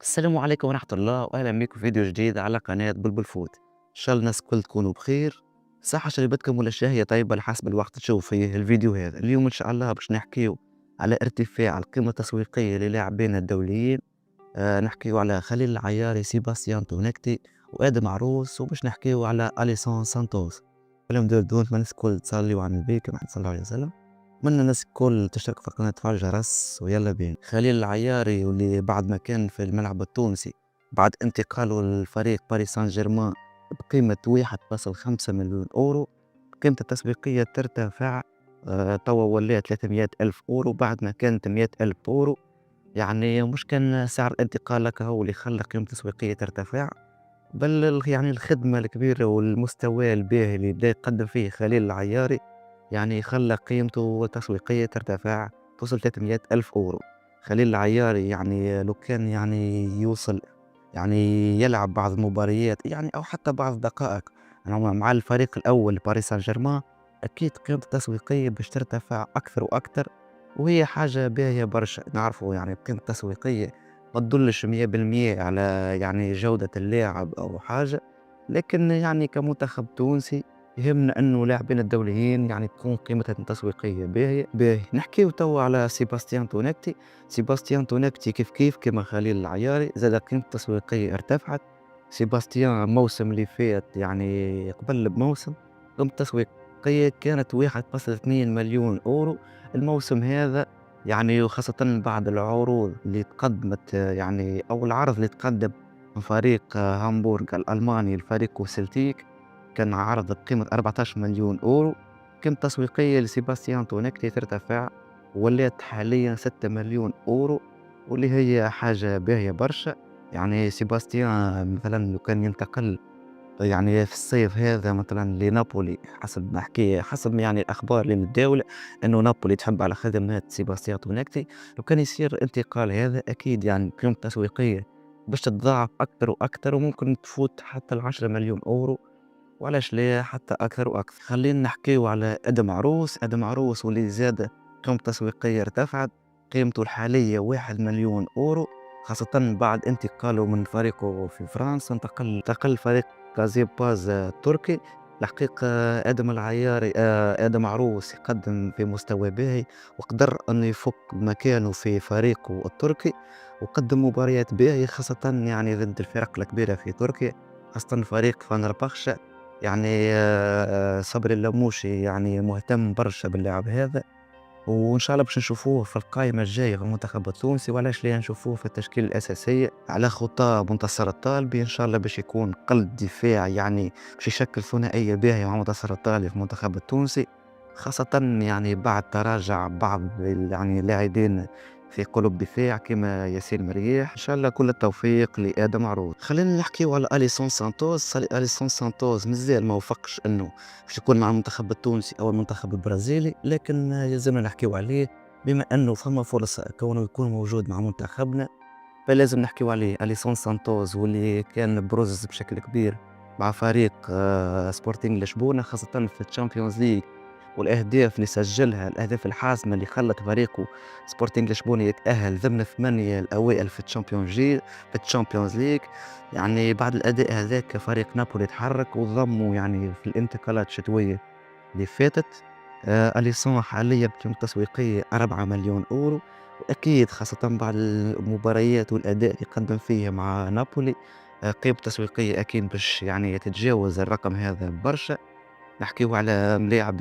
السلام عليكم ورحمة الله وأهلا بكم في فيديو جديد على قناة بلبل فود. إن شاء الله الناس الكل تكونوا بخير. صحة شربتكم ولا الشهية طيبة على حسب الوقت تشوف فيه الفيديو هذا. اليوم إن شاء الله باش نحكيو على ارتفاع القيمة التسويقية للاعبين الدوليين. نحكيو على خليل العياري، سيباستيان تونكتي، وآدم عروس، وباش نحكيو على أليسون سانتوس. كلهم دول ما الناس الكل تصليوا على النبي كما صلى الله عليه وسلم. أتمنى الناس الكل تشترك في القناة تفعل الجرس ويلا بينا. خليل العياري واللي بعد ما كان في الملعب التونسي بعد انتقاله للفريق باريس سان جيرمان بقيمة 1.5 مليون أورو، قيمته التسويقية ترتفع. توا ولات 300 ألف أورو بعد ما كانت 100 ألف أورو. يعني مش كان سعر الانتقال لك هو اللي خلى قيمة التسويقية ترتفع، بل يعني الخدمة الكبيرة والمستوى الباهي اللي بدا يقدم فيه خليل العياري يعني خلى قيمته التسويقية ترتفع، توصل 300 ألف أورو. خليل العياري يعني لو كان يعني يوصل يعني يلعب بعض المباريات يعني أو حتى بعض الدقائق يعني مع الفريق الأول باريس سان جيرمان، أكيد قيمته التسويقية باش ترتفع أكثر وأكثر. وهي حاجة باهية برشا، نعرفوا يعني القيمة التسويقية ما تدلش 100% على يعني جودة اللاعب أو حاجة، لكن يعني كمنتخب تونسي يهمنا انه لاعبين الدوليين يعني تكون قيمتها التسويقيه باهيه باهي. نحكيو توا على سيباستيان تونكتي. سيباستيان تونكتي كيف كما خليل العياري زاد قيمته التسويقيه ارتفعت. سيباستيان الموسم اللي فات يعني قبل بموسم قيمته التسويقيه كانت 1.2 مليون اورو. الموسم هذا يعني وخاصة بعد العروض اللي تقدمت يعني أو العرض اللي تقدم من فريق هامبورغ الألماني لفريق سلتيك، كان عرض بقيمة 14 مليون أورو. قيمة تسويقية لسيباستيان تونكتي ترتفع ولات حاليا 6 مليون أورو، واللي هي حاجة باهية برشا. يعني سيباستيان مثلا لو كان ينتقل يعني في الصيف هذا مثلا لنابولي، حسب ما حكي حسب يعني الأخبار اللي متداولة إنه نابولي تحب على خدمات سيباستيان تونكتي. لو كان يصير انتقال هذا أكيد يعني القيمة التسويقية باش تتضاعف أكثر وأكثر، وممكن تفوت حتى 10 مليون أورو، وعلاش لا حتى أكثر وأكثر. خلينا نحكيو على آدم عروس. آدم عروس واللي زاد قيمته التسويقية ارتفعت، قيمته الحالية 1 مليون أورو، خاصة بعد انتقاله من فريقه في فرنسا انتقل فريق كازي باز التركي. الحقيقة آدم العياري آدم عروس يقدم في مستوى باهي، وقدر أنه يفك مكانه في فريقه التركي، وقدم مباريات باهية خاصة يعني ضد الفرق الكبيرة في تركيا، خاصة فريق فنربخشة. يعني صبري اللموشي يعني مهتم برشا باللاعب هذا، وإن شاء الله باش نشوفوه في القائمة الجاية في المنتخب التونسي، وعلاش لا نشوفوه في التشكيلة الأساسية على خطى منتصر الطالبي إن شاء الله باش يكون قلب دفاع، يعني باش يشكل ثنائية باهية مع منتصر الطالبي في المنتخب التونسي، خاصة يعني بعد تراجع بعض يعني اللاعبين في قلوب دفاع كما ياسين مريح. إن شاء الله كل التوفيق لآدم عروض. خلينا نحكيو على أليسون سانتوس. أليسون سانتوس مازال ما وفقش إنه باش يكون مع المنتخب التونسي أو المنتخب البرازيلي، لكن يلزمنا نحكيو عليه بما أنه فما فرصة كونه يكون موجود مع منتخبنا، فلازم نحكيو عليه. أليسون سانتوس واللي كان بروز بشكل كبير مع فريق سبورتينغ لشبونة، خاصة في الشامبيونز ليج، والأهداف اللي سجلها الأهداف الحاسمة اللي خلت فريقه سبورتينغ لشبونة يتأهل ضمن الثمانية الأوائل في الشامبيونز ليج. يعني بعد الأداء هذاك فريق نابولي تحرك وضموا يعني في الانتقالات الشتوية اللي فاتت. أليسون حاليا بقيمة تسويقية 4 مليون أورو، وأكيد خاصة بعد المباريات والأداء اللي قدم فيه مع نابولي قيمة تسويقية أكيد باش يعني تتجاوز الرقم هذا برشا. نحكيو على ملاعب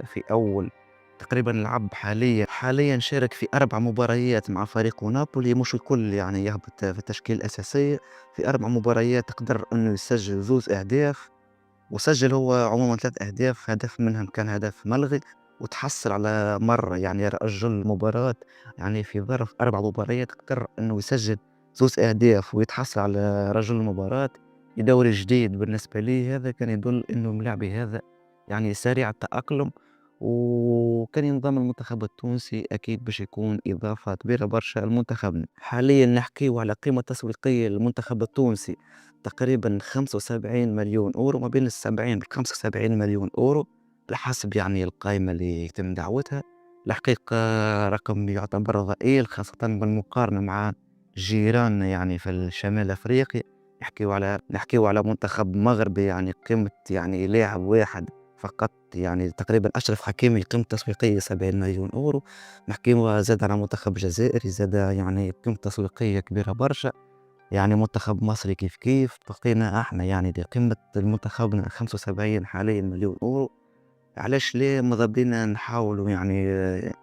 في أول تقريبا لعب حاليا شارك في 4 مباريات مع فريق نابولي، مش الكل يعني يهبط في التشكيلة الأساسية. في 4 مباريات قدر أنه يسجل 2 أهداف، وسجل هو عموما 3 أهداف، هدف منهم كان هدف ملغي، وتحصل على مرة يعني رجل المباراة. يعني في ظرف 4 مباريات قدر أنه يسجل 2 أهداف ويتحصل على رجل المباراة. دوري جديد بالنسبة لي، هذا كان يدل أنه ملاعبي هذا يعني سريع التأقلم، وكان ينضم المنتخب التونسي أكيد باش يكون إضافة كبيرة برشا لمنتخبنا. حاليا نحكيو على قيمة تسويقية للمنتخب التونسي تقريبا 75 مليون أورو، ما بين 70 ل75 مليون أورو على حسب يعني القائمة اللي يتم دعوتها. الحقيقة رقم يعتبر ضئيل خاصة بالمقارنة مع جيراننا يعني في شمال أفريقيا، نحكيو على منتخب مغربي يعني قيمة يعني لاعب واحد فقط يعني تقريبًا أشرف حكيمي قيمته التسويقية 70 مليون€، نحكيو زاد على منتخب جزائري زاد يعني قيمته التسويقية كبيرة برشا، يعني منتخب مصري كيف بقينا إحنا يعني قيمة منتخبنا 75 حاليًا مليون €. علاش ليه ماذا بينا نحاولوا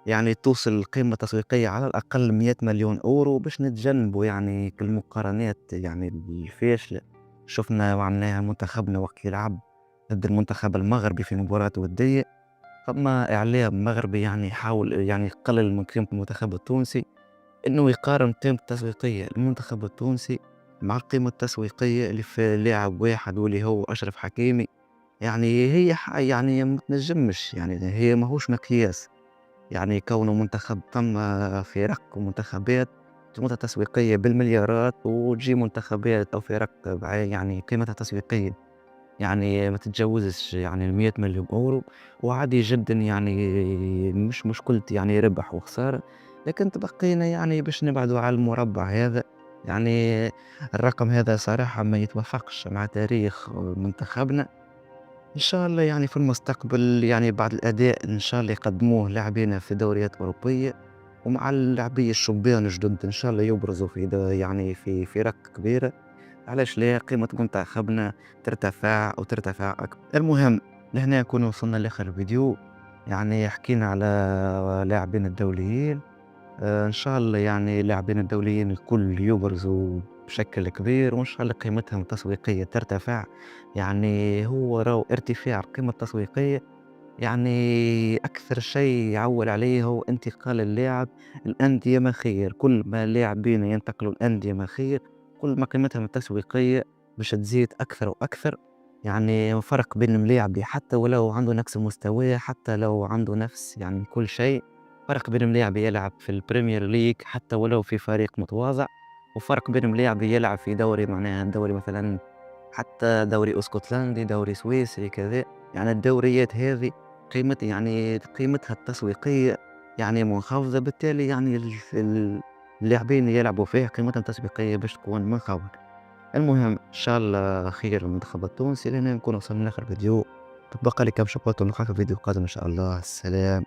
يعني توصل القيمة التسويقية على الأقل 100 مليون € باش نتجنبوا يعني كل المقارنات يعني الفاشلة. شفنا معناها منتخبنا وقت يلعب ضد المنتخب المغربي في مباراة ودية، فما إعلام مغربي يعني يحاول يعني يقلل من قيمة المنتخب التونسي، إنه يقارن القيمة التسويقية للمنتخب التونسي مع القيمة التسويقية اللي في لاعب واحد واللي هو أشرف حكيمي. يعني هي يعني ما تنجمش يعني هي ماهوش مقياس، يعني كونه منتخب ثم فرق ومنتخبات قيمتها تسويقية بالمليارات، وتجي منتخبات أو فرق يعني قيمتها تسويقية يعني ما تتجاوزش يعني ال100 مليون €، وعادي جدًا يعني مش مشكلة يعني ربح وخسارة، لكن تبقينا يعني باش نبعدوا على المربع هذا، يعني الرقم هذا صراحة ما يتوافقش مع تاريخ منتخبنا. إن شاء الله يعني في المستقبل يعني بعد الأداء إن شاء الله يقدموه لاعبينا في دوريات أوروبية، ومع اللاعبية الشبان الجدد إن شاء الله يبرزوا في يعني في فرق كبيرة. علاش لا قيمة منتخبنا ترتفع وترتفع أكبر. المهم لهنا نكون وصلنا لآخر الفيديو، يعني حكينا على لاعبين الدوليين. إن شاء الله يعني اللاعبين الدوليين الكل يبرزوا بشكل كبير، وإن شاء الله قيمتهم التسويقية ترتفع. يعني هو راهو ارتفاع القيمة التسويقية يعني أكثر شيء يعول عليه هو انتقال اللاعب الأندية ما خير، كل ما اللاعبين ينتقلوا الأندية ما خير، كل ما قيمتهم التسويقية باش تزيد أكثر وأكثر. يعني فرق بين ملاعبي حتى ولو عنده نفس المستوى، حتى لو عنده نفس يعني كل شيء، فرق بين ملاعبي يلعب في البريمير ليج حتى ولو في فريق متواضع، وفرق بين ملاعبي يلعب في دوري معناها دوري مثلا حتى دوري اسكتلندي دوري سويسري كذا. يعني الدوريات هذه قيمتها التسويقية يعني منخفضة، بالتالي يعني اللاعبين اللي يلعبوا فيه قيمتهم التسويقية باش تكون منخفضة. المهم إن شاء الله خير المنتخب التونسي، لهنا نكون وصلنا لآخر فيديو. تبقى لي كم شوط ونلقاك في فيديو قادم إن شاء الله. السلام.